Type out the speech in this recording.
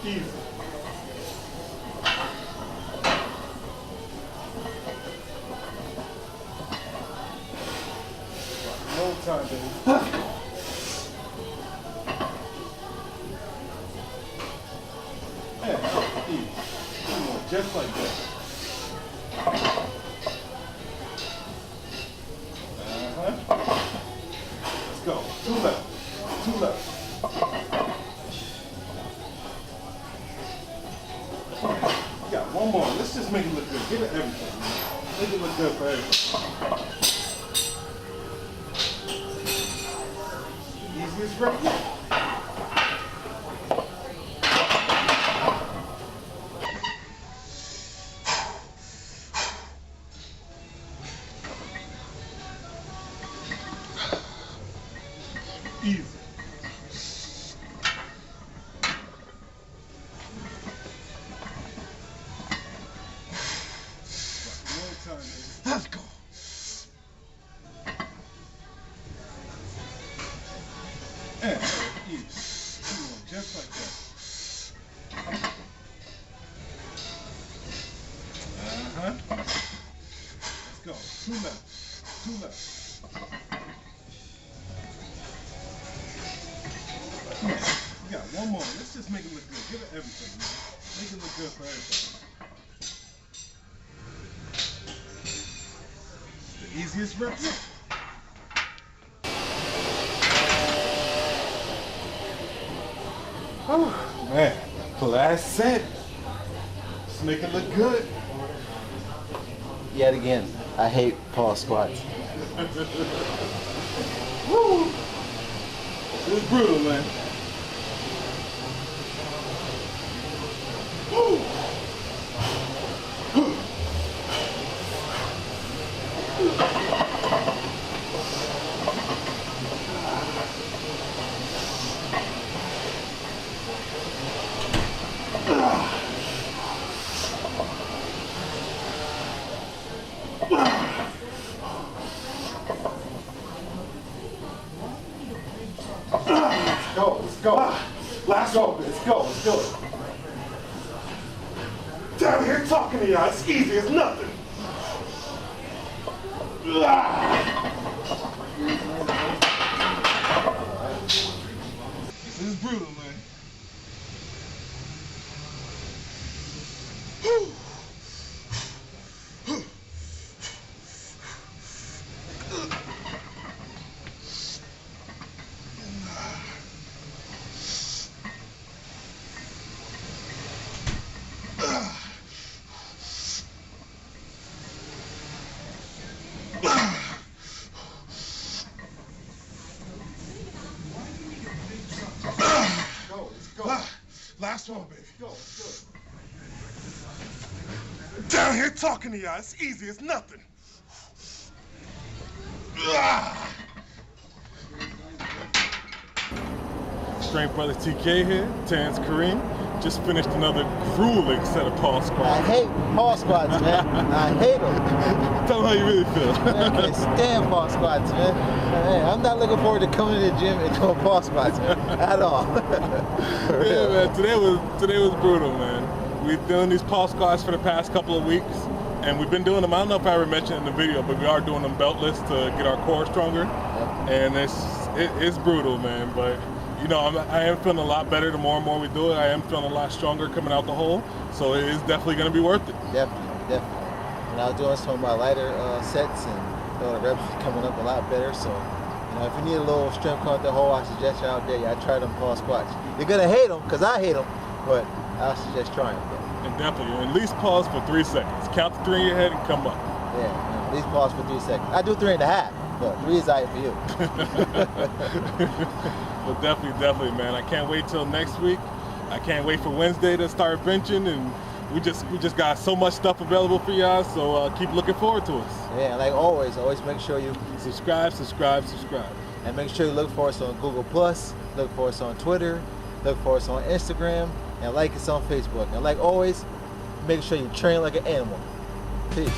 Easy. No time, baby. Yeah, easy. Come on, just like that. Let's go. Two left. Two left. Got one more. Let's just make it look good. Give it everything. Make it look good for everything. Easiest rep yet. Easy. Let's go. And easy. Just like that. Let's go. Two left. Two left. We got one more. Let's just make it look good. Give it everything, man. Make it look good for everything. The easiest rep yet. Oh, man. Last set. Let's make it look good. Yet again, I hate pause squats. Woo! It was brutal, man. Woo! Let's go. Last one. Let's go. Let's do it. Down here talking to y'all. It's easy as nothing. This is brutal, man. Last one, baby. Go. Let's do it. Down here talking to y'all. It's easy as nothing. Strength Brothers TK here. Terrance Kareem. Just finished another grueling set of pause squats. I hate pause squats, man. I hate them. Tell them how you really feel. Man, I can't stand pause squats, man. Hey, I'm not looking forward to coming to the gym and doing pause squats at all. Yeah, man. Today was brutal, man. We've been doing these pause squats for the past couple of weeks, and we've been doing them. I don't know if I ever mentioned in the video, but we are doing them beltless to get our core stronger. And it's brutal, man. But you know, I am feeling a lot better the more and more we do it. I am feeling a lot stronger coming out the hole, so it is definitely going to be worth it. Definitely. And I was doing some of my lighter sets, and the reps are coming up a lot better. So, you know, if you need a little strength coming out the hole, I suggest you out there. Yeah, try them pause squats. You're gonna hate them because I hate them, but I suggest trying them. And definitely, at least pause for 3 seconds. Count to 3 in your head and come up. Yeah, at least pause for 3 seconds. I do 3.5, but 3 is all right for you. Well, definitely, man. I can't wait till next week. I can't wait for Wednesday to start benching, and we just got so much stuff available for y'all. So keep looking forward to us. Yeah, like always make sure you subscribe, and make sure you look for us on Google Plus, look for us on Twitter, look for us on Instagram, and like us on Facebook. And like always, make sure you train like an animal. Peace.